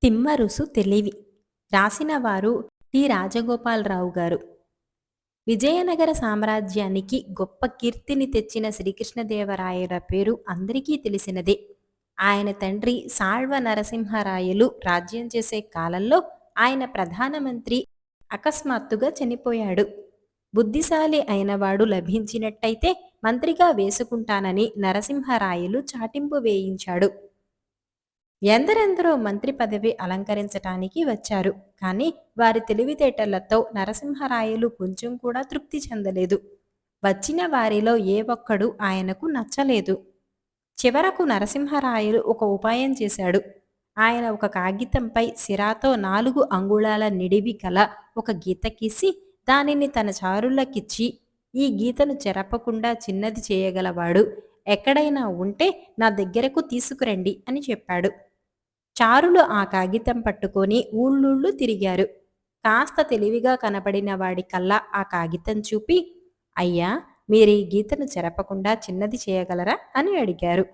తిమ్మరుసు తెలివి. రాసిన వారు టి రాజగోపాలరావు గారు. విజయనగర సామ్రాజ్యానికి గొప్ప కీర్తిని తెచ్చిన శ్రీకృష్ణదేవరాయల పేరు అందరికీ తెలిసినదే. ఆయన తండ్రి సాళ్వ నరసింహరాయలు రాజ్యం చేసే కాలంలో ఆయన ప్రధానమంత్రి అకస్మాత్తుగా చనిపోయాడు. బుద్ధిశాలి అయినవాడు లభించినట్టయితే మంత్రిగా వేసుకుంటానని నరసింహరాయలు చాటింపు వేయించాడు. ఎందరెందరో మంత్రి పదవి అలంకరించటానికి వచ్చారు. కానీ వారి తెలివితేటలతో నరసింహరాయలు కొంచెం కూడా తృప్తి చెందలేదు. వచ్చిన వారిలో ఏ ఒక్కడు ఆయనకు నచ్చలేదు. చివరకు నరసింహరాయలు ఒక ఉపాయం చేశాడు. ఆయన ఒక కాగితంపై సిరాతో 4 అంగుళాల నిడివి గల ఒక గీత గీసి దానిని తన చారులకిచ్చి, ఈ గీతను చెరపకుండా చిన్నది చేయగలవాడు ఎక్కడైనా ఉంటే నా దగ్గరకు తీసుకురండి అని చెప్పాడు. చారులు ఆ కాగితం పట్టుకొని ఊళ్ళూళ్ళు తిరిగారు. కాస్త తెలివిగా కనపడిన వాడికల్లా ఆ కాగితం చూపి, అయ్యా, మీరీ గీతను చెరపకుండా చిన్నది చేయగలరా అని అడిగారు.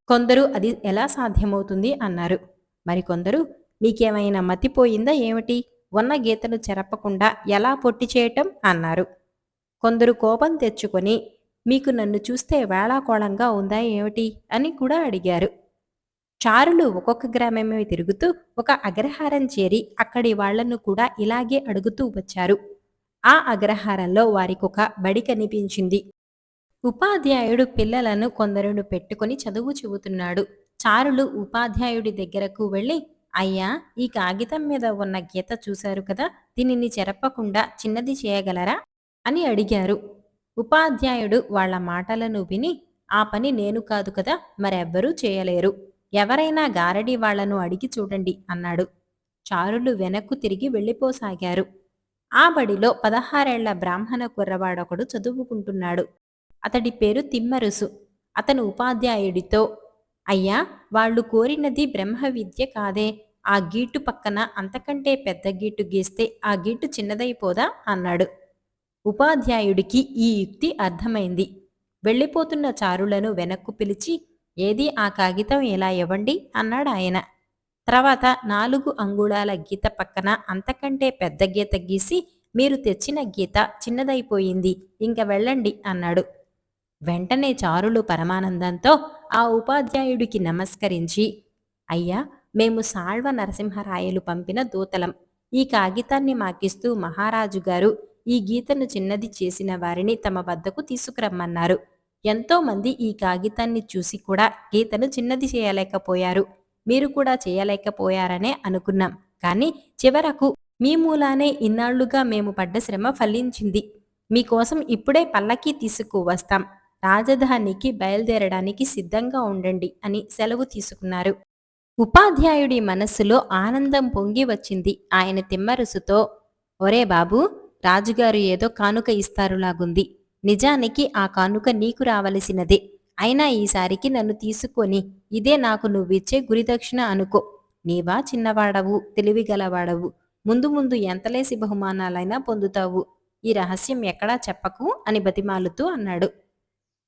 కొందరు అది ఎలా సాధ్యమవుతుంది అన్నారు. మరికొందరు, మీకేమైనా మతిపోయిందా ఏమిటి, ఉన్న గీతను చెరపకుండా ఎలా పొట్టి చేయటం అన్నారు. కొందరు కోపం తెచ్చుకొని, మీకు నన్ను చూస్తే వేళాకోళంగా ఉందా ఏమిటి అని కూడా అడిగారు. చారులు ఒక్కొక్క గ్రామమే తిరుగుతూ ఒక అగ్రహారం చేరి అక్కడి వాళ్లను కూడా ఇలాగే అడుగుతూ వచ్చారు. ఆ అగ్రహారంలో వారికొక బడి కనిపించింది. ఉపాధ్యాయుడు పిల్లలను కొందరును పెట్టుకుని చదువు చెబుతున్నాడు. చారులు ఉపాధ్యాయుడి దగ్గరకు వెళ్ళి, అయ్యా, ఈ కాగితం మీద ఉన్న గీత చూశారు కదా, దీనిని చెరపకుండా చిన్నది చేయగలరా అని అడిగారు. ఉపాధ్యాయుడు వాళ్ళ మాటలను విని, ఆ పని నేను కాదు కదా, మరెవ్వరూ చేయలేరు, ఎవరైనా గారడి వాళ్లను అడిగి చూడండి అన్నాడు. చారులు వెనక్కు తిరిగి వెళ్ళిపోసాగారు. ఆ బడిలో 16 బ్రాహ్మణ కుర్రవాడొకడు చదువుకుంటున్నాడు. అతడి పేరు తిమ్మరుసు. అతను ఉపాధ్యాయుడితో, అయ్యా, వాళ్ళు కోరినది బ్రహ్మ విద్య కాదే, ఆ గీటు పక్కన అంతకంటే పెద్ద గీటు గీస్తే ఆ గీటు చిన్నదైపోదా అన్నాడు. ఉపాధ్యాయుడికి ఈ యుక్తి అర్థమైంది. వెళ్ళిపోతున్న చారులను వెనక్కు పిలిచి, ఏది ఆ కాగితం ఇలా ఇవ్వండి అన్నాడు ఆయన. తర్వాత 4 అంగుళాల గీత పక్కన అంతకంటే పెద్ద గీత గీసి, మీరు తెచ్చిన గీత చిన్నదైపోయింది, ఇంక వెళ్ళండి అన్నాడు. వెంటనే చారులు పరమానందంతో ఆ ఉపాధ్యాయుడికి నమస్కరించి, అయ్యా, మేము సాళ్వ నరసింహరాయలు పంపిన దూతలం. ఈ కాగితాన్ని మాకిస్తూ మహారాజు గారు ఈ గీతను చిన్నది చేసిన వారిని తమ వద్దకు తీసుకురమ్మన్నారు. ఎంతో మంది ఈ కాగితాన్ని చూసి కూడా గీతను చిన్నది చేయలేకపోయారు. మీరు కూడా చేయలేకపోయారనే అనుకున్నాం. కానీ చివరకు మీ మూలానే ఇన్నాళ్లుగా మేము పడ్డ శ్రమ ఫలించింది. మీకోసం ఇప్పుడే పల్లకీ తీసుకువస్తాం. రాజధానికి బయలుదేరడానికి సిద్ధంగా ఉండండి అని సెలవు తీసుకున్నారు. ఉపాధ్యాయుడి మనస్సులో ఆనందం పొంగి వచ్చింది. ఆయన తిమ్మరుసుతో, ఒరే బాబూ, రాజుగారు ఏదో కానుక ఇస్తారులాగుంది. నిజానికి ఆ కానుక నీకు రావలసినదే. అయినా ఈసారికి నన్ను తీసుకొని ఇదే నాకు నువ్విచ్చే గురిదక్షిణ అనుకో. నీవా చిన్నవాడవు, తెలివిగలవాడవు. ముందు ముందు ఎంతలేసి బహుమానాలైనా పొందుతావు. ఈ రహస్యం ఎక్కడా చెప్పకు అని బతిమాలుతూ అన్నాడు.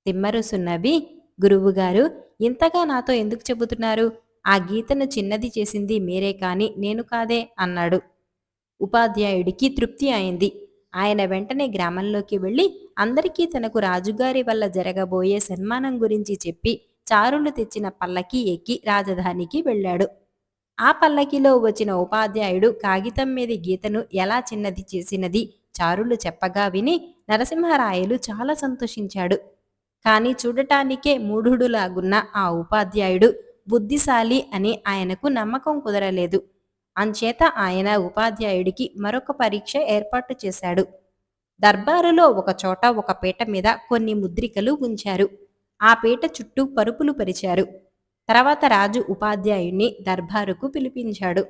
తిమ్మరుసు నవ్వి, గురువుగారు, ఇంతగా నాతో ఎందుకు చెబుతున్నారు? ఆ గీతను చిన్నది చేసింది మీరే కాని నేను కాదే అన్నాడు. ఉపాధ్యాయుడికి తృప్తి అయింది. ఆయన వెంటనే గ్రామంలోకి వెళ్ళి అందరికీ తనకు రాజుగారి వల్ల జరగబోయే సన్మానం గురించి చెప్పి చారులు తెచ్చిన పల్లకి ఎక్కి రాజధానికి వెళ్ళాడు. ఆ పల్లకిలో వచ్చిన ఉపాధ్యాయుడు కాగితం మీద గీతను ఎలా చిన్నది చేసినది చారులు చెప్పగా విని నరసింహరాయలు చాలా సంతోషించాడు. కానీ చూడటానికే మూఢుడులాగున్న ఆ ఉపాధ్యాయుడు బుద్ధిశాలి అని ఆయనకు నమ్మకం కుదరలేదు. అంచేత ఆయన ఉపాధ్యాయుడికి మరొక పరీక్ష ఏర్పాటు చేశాడు. దర్బారులో ఒకచోట ఒక పీట మీద కొన్ని ముద్రికలు ఉంచారు. ఆ పీట చుట్టూ పరుపులు పరిచారు. తర్వాత రాజు ఉపాధ్యాయుణ్ణి దర్బారుకు పిలిపించాడు.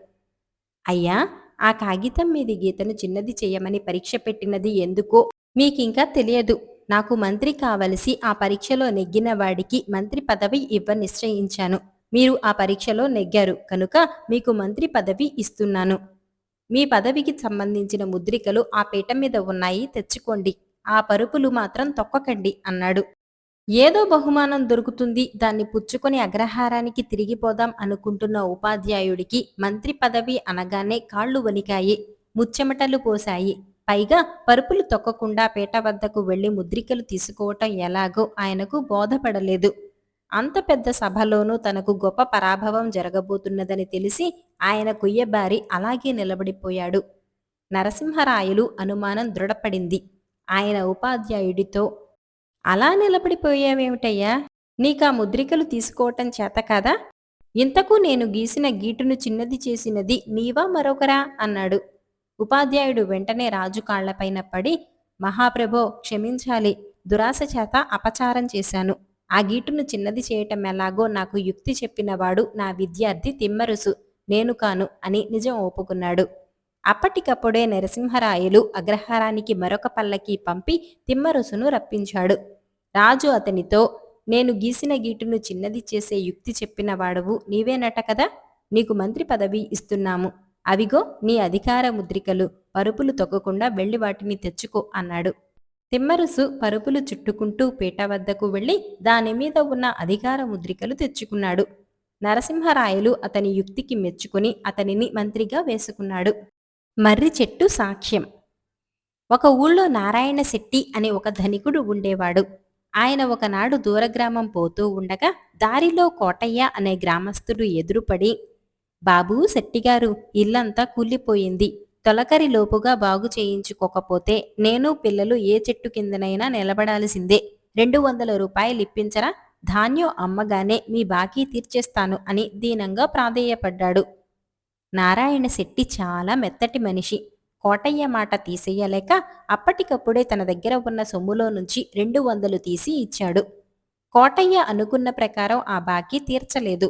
అయ్యా, ఆ కాగితం మీది గీతను చిన్నది చెయ్యమని పరీక్ష పెట్టినది ఎందుకో మీకింకా తెలియదు. నాకు మంత్రి కావలసి ఆ పరీక్షలో నెగ్గిన వాడికి మంత్రి పదవి ఇవ్వ నిశ్చయించాను. మీరు ఆ పరీక్షలో నెగ్గారు కనుక మీకు మంత్రి పదవి ఇస్తున్నాను. మీ పదవికి సంబంధించిన ముద్రికలు ఆ పీట మీద ఉన్నాయి, తెచ్చుకోండి. ఆ పరుపులు మాత్రం తొక్కకండి అన్నాడు. ఏదో బహుమానం దొరుకుతుంది, దాన్ని పుచ్చుకొని అగ్రహారానికి తిరిగిపోదాం అనుకుంటున్న ఉపాధ్యాయుడికి మంత్రి పదవి అనగానే కాళ్ళు వణికాయి, ముచ్చెమటలు పోశాయి. పైగా పరుపులు తొక్కకుండా పీట వద్దకు వెళ్లి ముద్రికలు తీసుకోవటం ఎలాగో ఆయనకు బోధపడలేదు. అంత పెద్ద సభలోనూ తనకు గొప్ప పరాభవం జరగబోతున్నదని తెలిసి ఆయన కుయ్యబారి అలాగే నిలబడిపోయాడు. నరసింహరాయలు అనుమానం దృఢపడింది. ఆయన ఉపాధ్యాయుడితో, అలా నిలబడిపోయావేమిటయ్యా? నీకా ముద్రికలు తీసుకోవటం చేత కాదా? ఇంతకు నేను గీసిన గీటును చిన్నది చేసినది నీవా మరొకరా? అన్నాడు. ఉపాధ్యాయుడు వెంటనే రాజు కాళ్లపైన పడి, మహాప్రభో, క్షమించాలి, దురాశ చేత అపచారం చేశాను. ఆ గీటును చిన్నది చేయటం ఎలాగో నాకు యుక్తి చెప్పినవాడు నా విద్యార్థి తిమ్మరుసు, నేను కాను అని నిజం ఒప్పుకున్నాడు. అప్పటికప్పుడే నరసింహరాయలు అగ్రహారానికి మరొక పల్లకి పంపి తిమ్మరుసును రప్పించాడు. రాజు అతనితో, నేను గీసిన గీటును చిన్నది చేసే యుక్తి చెప్పిన వాడవు నీవేనట కదా, నీకు మంత్రి పదవి ఇస్తున్నాము. అవిగో నీ అధికార ముద్రికలు, పరుపులు తొక్కకుండా వెళ్ళి వాటిని తెచ్చుకో అన్నాడు. తిమ్మరుసు పరుపులు చుట్టుకుంటూ పీట వద్దకు వెళ్ళి దానిమీద ఉన్న అధికార ముద్రికలు తెచ్చుకున్నాడు. నరసింహరాయలు అతని యుక్తికి మెచ్చుకుని అతనిని మంత్రిగా వేసుకున్నాడు. మర్రి చెట్టు సాక్ష్యం. ఒక ఊళ్ళో నారాయణ శెట్టి అనే ఒక ధనికుడు ఉండేవాడు. ఆయన ఒకనాడు దూరగ్రామం పోతూ ఉండగా దారిలో కోటయ్య అనే గ్రామస్తుడు ఎదురుపడి, బాబూ శెట్టిగారు, ఇల్లంతా కూలిపోయింది. తొలకరిలోపుగా బాగు చేయించుకోకపోతే నేను పిల్లలు ఏ చెట్టు కిందనైనా నిలబడాల్సిందే. 200 రూపాయలు ఇప్పించరా? ధాన్యం అమ్మగానే మీ బాకీ తీర్చేస్తాను అని దీనంగా ప్రాధేయపడ్డాడు. నారాయణ శెట్టి చాలా మెత్తటి మనిషి. కోటయ్య మాట తీసేయలేక అప్పటికప్పుడే తన దగ్గర ఉన్న సొమ్ములో నుంచి 200 తీసి ఇచ్చాడు. కోటయ్య అనుకున్న ప్రకారం ఆ బాకీ తీర్చలేదు.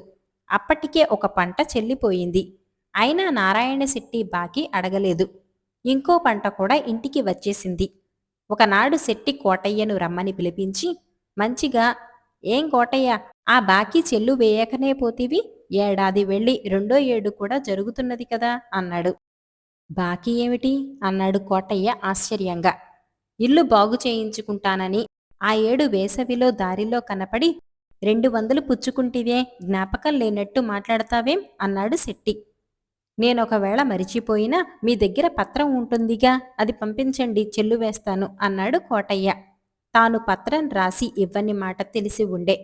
అప్పటికే ఒక పంట చెల్లిపోయింది. అయినా నారాయణ శెట్టి బాకీ అడగలేదు. ఇంకో పంట కూడా ఇంటికి వచ్చేసింది. ఒకనాడు శెట్టి కోటయ్యను రమ్మని పిలిపించి, మంచిగా, ఏం కోటయ్య, ఆ బాకీ చెల్లు వేయకనే పోతివి? ఏడాది వెళ్ళి రెండో ఏడు కూడా జరుగుతున్నది కదా అన్నాడు. బాకీ ఏమిటి? అన్నాడు కోటయ్య ఆశ్చర్యంగా. ఇల్లు బాగు చేయించుకుంటానని ఆ ఏడు వేసవిలో దారిలో కనపడి 200 పుచ్చుకుంటివే, జ్ఞాపకం లేనట్టు మాట్లాడతావేం? అన్నాడు శెట్టి. నేనొకవేళ మరిచిపోయినా మీ దగ్గర పత్రం ఉంటుందిగా, అది పంపించండి, చెల్లు వేస్తాను అన్నాడు కోటయ్య. తాను పత్రం రాసి ఇవ్వని మాట తెలిసి ఉండే.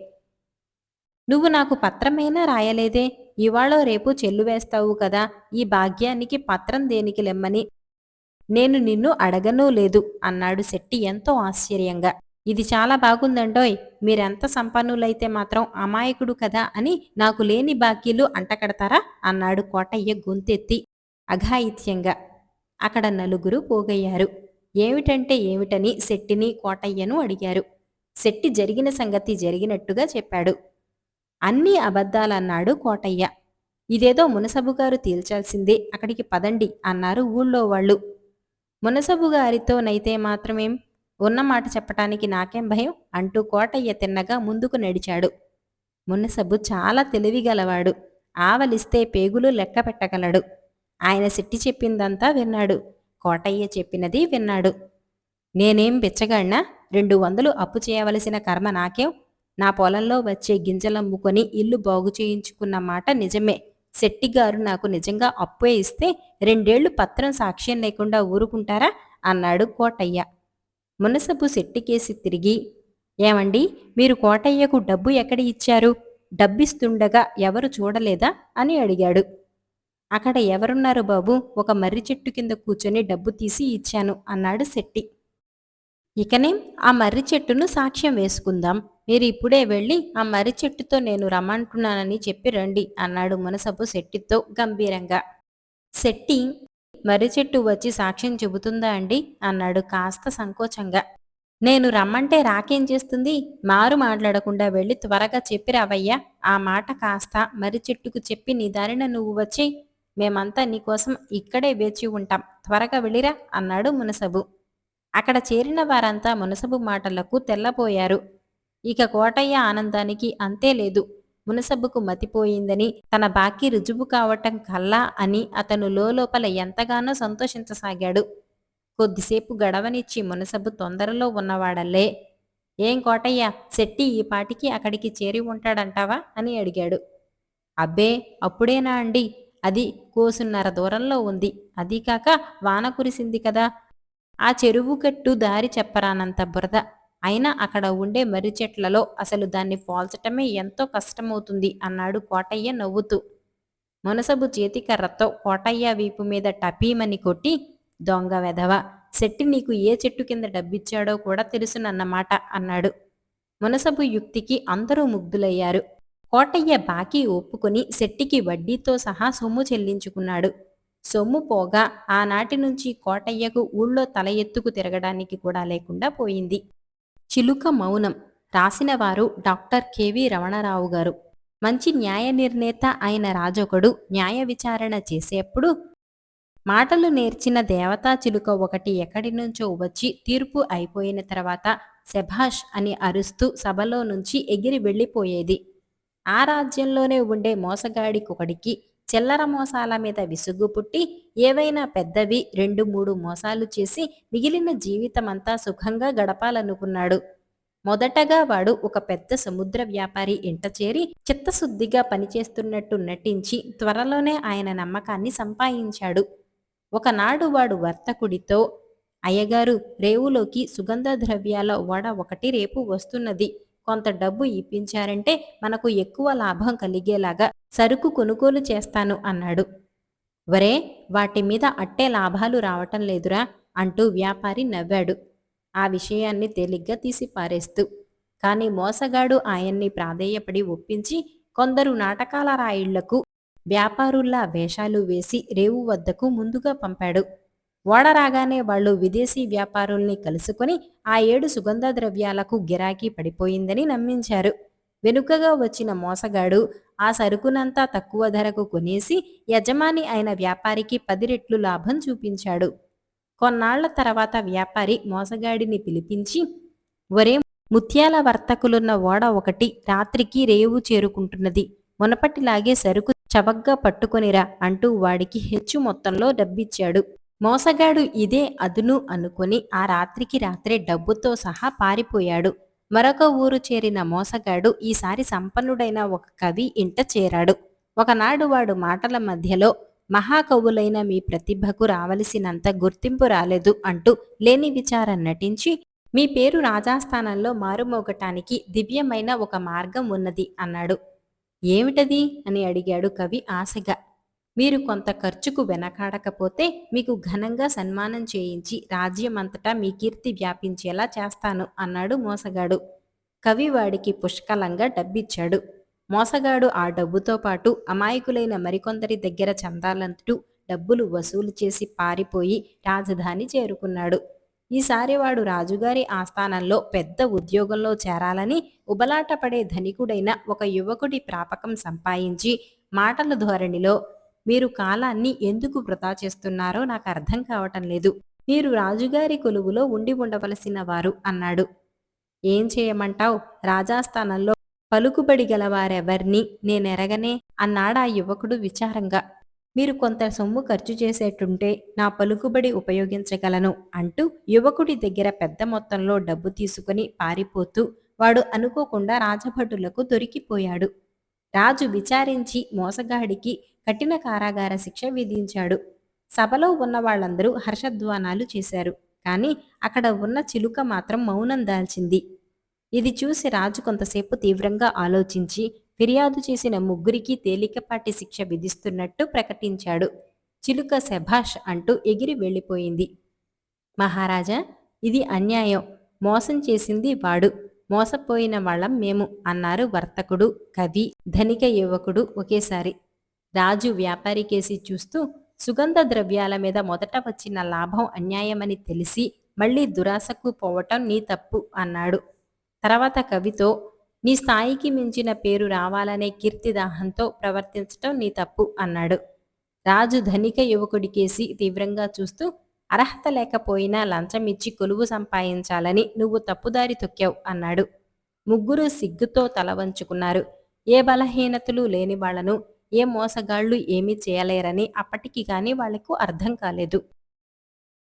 నువ్వు నాకు పత్రమైనా రాయలేదే, ఇవాళో రేపు చెల్లు వేస్తావు కదా, ఈ భాగ్యానికి పత్రం దేనికి లెమ్మని నేను నిన్ను అడగనూ లేదు అన్నాడు శెట్టి ఎంతో ఆశ్చర్యంగా. ఇది చాలా బాగుందండోయ్, మీరెంత సంపన్నులైతే మాత్రం అమాయకుడు కదా అని నాకు లేని బాకీలు అంటకడతారా అన్నాడు కోటయ్య గొంతెత్తి అఘాయిత్యంగా. అక్కడ నలుగురు పోగయ్యారు. ఏమిటంటే ఏమిటని శెట్టిని కోటయ్యను అడిగారు. శెట్టి జరిగిన సంగతి జరిగినట్టుగా చెప్పాడు. అన్నీ అబద్ధాలన్నాడు కోటయ్య. ఇదేదో మునసబుగారు తేల్చాల్సిందే, అక్కడికి పదండి అన్నారు ఊళ్ళో వాళ్ళు. మునసబుగారితోనైతే మాత్రమేం, ఉన్నమాట చెప్పటానికి నాకేం భయం అంటూ కోటయ్య తిన్నగా ముందుకు నడిచాడు. మునసబు చాలా తెలివిగలవాడు. ఆవలిస్తే పేగులు లెక్క పెట్టగలడు. ఆయన శెట్టి చెప్పిందంతా విన్నాడు. కోటయ్య చెప్పినది విన్నాడు. నేనేం బిచ్చగాడినా? 200 అప్పు చేయవలసిన కర్మ నాకేం? నా పొలంలో వచ్చే గింజలమ్ముకొని ఇల్లు బాగు చేయించుకున్న మాట నిజమే. శెట్టిగారు నాకు నిజంగా అప్పే ఇస్తే 2 ఏళ్లు పత్రం సాక్ష్యం లేకుండా ఊరుకుంటారా అన్నాడు కోటయ్య. మునసబు శెట్టికేసి తిరిగి, ఏమండి, మీరు కోటయ్యకు డబ్బు ఎక్కడి ఇచ్చారు? డబ్బిస్తుండగా ఎవరు చూడలేదా అని అడిగాడు. అక్కడ ఎవరున్నారు బాబు, ఒక మర్రి చెట్టు కింద కూర్చొని డబ్బు తీసి ఇచ్చాను అన్నాడు శెట్టి. ఇకనేం, ఆ మర్రి చెట్టును సాక్ష్యం వేసుకుందాం. మీరు ఇప్పుడే వెళ్ళి ఆ మర్రి చెట్టుతో నేను రమ్మంటున్నానని చెప్పి రండి అన్నాడు మునసబు శెట్టితో గంభీరంగా. శెట్టి, మర్రి చెట్టు వచ్చి సాక్ష్యం చెబుతుందా అండి అన్నాడు కాస్త సంకోచంగా. నేను రమ్మంటే రాకేం చేస్తుంది? మారు మాట్లాడకుండా వెళ్ళి త్వరగా చెప్పి రావయ్యా. ఆ మాట కాస్త మర్రి చెట్టుకు చెప్పి నీ దారిన నువ్వు వచ్చేయ్. మేమంతా నీకోసం ఇక్కడే వేచి ఉంటాం, త్వరగా వెళ్ళిరా అన్నాడు మునసబు. అక్కడ చేరిన వారంతా మునసబు మాటలకు తెల్లబోయారు. ఇక కోటయ్య ఆనందానికి అంతే లేదు. మునసబుకు మతిపోయిందని, తన బాకీ రుజువు కావటం కల్లా అని అతను లోలోపల ఎంతగానో సంతోషించసాగాడు. కొద్దిసేపు గడవనిచ్చి మునసబు తొందరలో ఉన్నవాడల్లే, ఏం కోటయ్య, శెట్టి ఈ పాటికి అక్కడికి చేరి ఉంటాడంటావా అని అడిగాడు. అబ్బే, అప్పుడేనా అండి? అది కోసున్నర దూరంలో ఉంది. అదీ కాక వాన కురిసింది కదా. ఆ చెరువు గట్టు దారి చెప్పరానంత బురద. అయినా అక్కడ ఉండే మర్రి చెట్లలో అసలు దాన్ని పోల్చటమే ఎంతో కష్టమవుతుంది అన్నాడు కోటయ్య నవ్వుతూ. మునసబు చేతికర్రతో కోటయ్య వీపు మీద టపీమని కొట్టి, దొంగ వెధవ, శెట్టి నీకు ఏ చెట్టు కింద డబ్బిచ్చాడో కూడా తెలుసునన్నమాట అన్నాడు. మునసబు యుక్తికి అందరూ ముగ్ధులయ్యారు. కోటయ్య బాకీ ఒప్పుకొని శెట్టికి వడ్డీతో సహా సొమ్ము చెల్లించుకున్నాడు. సొమ్ము పోగా ఆనాటి నుంచి కోటయ్యకు ఊళ్ళో తల ఎత్తుకు తిరగడానికి కూడా లేకుండా పోయింది. చిలుక మౌనం. రాసినవారు డాక్టర్ కెవి రమణరావు గారు. మంచి న్యాయ నిర్ణేత అయిన రాజొకడు న్యాయ విచారణ చేసేప్పుడు మాటలు నేర్చిన దేవతా చిలుక ఒకటి ఎక్కడి నుంచో వచ్చి తీర్పు అయిపోయిన తర్వాత శభాష్ అని అరుస్తూ సభలో నుంచి ఎగిరి వెళ్ళిపోయేది. ఆ రాజ్యంలోనే ఉండే మోసగాడికొకడికి చిల్లర మోసాల మీద విసుగు పుట్టి ఏవైనా పెద్దవి 2-3 మోసాలు చేసి మిగిలిన జీవితమంతా సుఖంగా గడపాలనుకున్నాడు. మొదటగా వాడు ఒక పెద్ద సముద్ర వ్యాపారి ఇంట చేరి చిత్తశుద్ధిగా పనిచేస్తున్నట్టు నటించి త్వరలోనే ఆయన నమ్మకాన్ని సంపాదించాడు. ఒకనాడు వాడు వర్తకుడితో, అయ్యగారు, రేవులోకి సుగంధ ద్రవ్యాల ఓడ ఒకటి రేపు వస్తున్నది. కొంత డబ్బు ఇప్పించారంటే మనకు ఎక్కువ లాభం కలిగేలాగా సరుకు కొనుగోలు చేస్తాను అన్నాడు. వరే, వాటి మీద అట్టే లాభాలు రావటం లేదురా అంటూ వ్యాపారి నవ్వాడు, ఆ విషయాన్ని తేలిగ్గా తీసి పారేస్తూ. కాని మోసగాడు ఆయన్ని ప్రాధేయపడి ఒప్పించి కొందరు నాటకాల రాయిళ్లకు వ్యాపారుల్లా వేషాలు వేసి రేవు వద్దకు ముందుగా పంపాడు. ఓడ రాగానే వాళ్ళు విదేశీ వ్యాపారుల్ని కలుసుకొని ఆ 7 సుగంధ ద్రవ్యాలకు గిరాకీ పడిపోయిందని నమ్మించారు. వెనుకగా వచ్చిన మోసగాడు ఆ సరుకునంతా తక్కువ ధరకు కొనేసి యజమాని అయిన వ్యాపారికి 10 రెట్లు లాభం చూపించాడు. కొన్నాళ్ల తర్వాత వ్యాపారి మోసగాడిని పిలిపించి, ఒరే, ముత్యాల వర్తకులున్న ఓడ ఒకటి రాత్రికి రేవు చేరుకుంటున్నది. మునపటిలాగే సరుకు చవగ్గా పట్టుకొనిరా అంటూ వాడికి హెచ్చు మొత్తంలో డబ్బిచ్చాడు. మోసగాడు ఇదే అదును అనుకుని ఆ రాత్రికి రాత్రే డబ్బుతో సహా పారిపోయాడు. మరొక ఊరు చేరిన మోసగాడు ఈసారి సంపన్నుడైన ఒక కవి ఇంట చేరాడు. ఒకనాడు వాడు మాటల మధ్యలో, మహాకవులైన మీ ప్రతిభకు రావలసినంత గుర్తింపు రాలేదు అంటూ లేని విచారం నటించి, మీ పేరు రాజాస్థానంలో మారుమోగటానికి దివ్యమైన ఒక మార్గం ఉన్నది అన్నాడు. ఏమిటది అని అడిగాడు కవి ఆశగా. మీరు కొంత ఖర్చుకు వెనకాడకపోతే మీకు ఘనంగా సన్మానం చేయించి రాజ్యమంతటా మీ కీర్తి వ్యాపించేలా చేస్తాను అన్నాడు మోసగాడు. కవి వాడికి పుష్కలంగా డబ్బిచ్చాడు. మోసగాడు ఆ డబ్బుతో పాటు అమాయకులైన మరికొందరి దగ్గర చందాలంటూ డబ్బులు వసూలు చేసి పారిపోయి రాజధాని చేరుకున్నాడు. ఈసారి వాడు రాజుగారి ఆస్థానంలో పెద్ద ఉద్యోగంలో చేరాలని ఉబలాటపడే ధనికుడైన ఒక యువకుడి ప్రాపకం సంపాదించి మాటల ధోరణిలో, మీరు కాలాన్ని ఎందుకు వృధా చేస్తున్నారో నాకు అర్థం కావటం లేదు. మీరు రాజుగారి కొలువులో ఉండి ఉండవలసిన వారు అన్నాడు. ఏం చేయమంటావ్, రాజాస్థానంలో పలుకుబడి గలవారెవర్నీ నేనెరగనే అన్నాడా యువకుడు విచారంగా. మీరు కొంత సొమ్ము ఖర్చు చేసేటుంటే నా పలుకుబడి ఉపయోగించగలను అంటూ యువకుడి దగ్గర పెద్ద మొత్తంలో డబ్బు తీసుకుని పారిపోతూ వాడు అనుకోకుండా రాజభటులకు దొరికిపోయాడు. రాజు విచారించి మోసగాడికి కఠిన కారాగార శిక్ష విధించాడు. సభలో ఉన్న వాళ్ళందరూ హర్షధ్వానాలు చేశారు. కానీ అక్కడ ఉన్న చిలుక మాత్రం మౌనం దాల్చింది. ఇది చూసి రాజు కొంతసేపు తీవ్రంగా ఆలోచించి ఫిర్యాదు చేసిన ముగ్గురికి తేలికపాటి శిక్ష విధిస్తున్నట్టు ప్రకటించాడు. చిలుక శభాష్ అంటూ ఎగిరి వెళ్ళిపోయింది. మహారాజా, ఇది అన్యాయం. మోసం చేసింది వాడు, మోసపోయిన వాళ్ళం మేము అన్నారు వర్తకుడు, కవి, ధనిక యువకుడు ఒకేసారి. రాజు వ్యాపారి కేసి చూస్తూ, సుగంధ ద్రవ్యాల మీద మొదట వచ్చిన లాభం అన్యాయమని తెలిసి మళ్ళీ దురాశకు పోవటం నీ తప్పు అన్నాడు. తర్వాత కవితో, నీ స్థాయికి మించిన పేరు రావాలనే కీర్తిదాహంతో ప్రవర్తించటం నీ తప్పు అన్నాడు. రాజు ధనిక యువకుడికేసి తీవ్రంగా చూస్తూ, అర్హత లేకపోయినా లంచమిచ్చి కొలువు సంపాదించాలని నువ్వు తప్పుదారి తొక్కావు అన్నాడు. ముగ్గురు సిగ్గుతో తల వంచుకున్నారు. ఏ బలహీనతలు లేని వాళ్లను ఏ మోసగాళ్లు ఏమీ చేయలేరని అప్పటికి గాని వాళ్లకు అర్థం కాలేదు.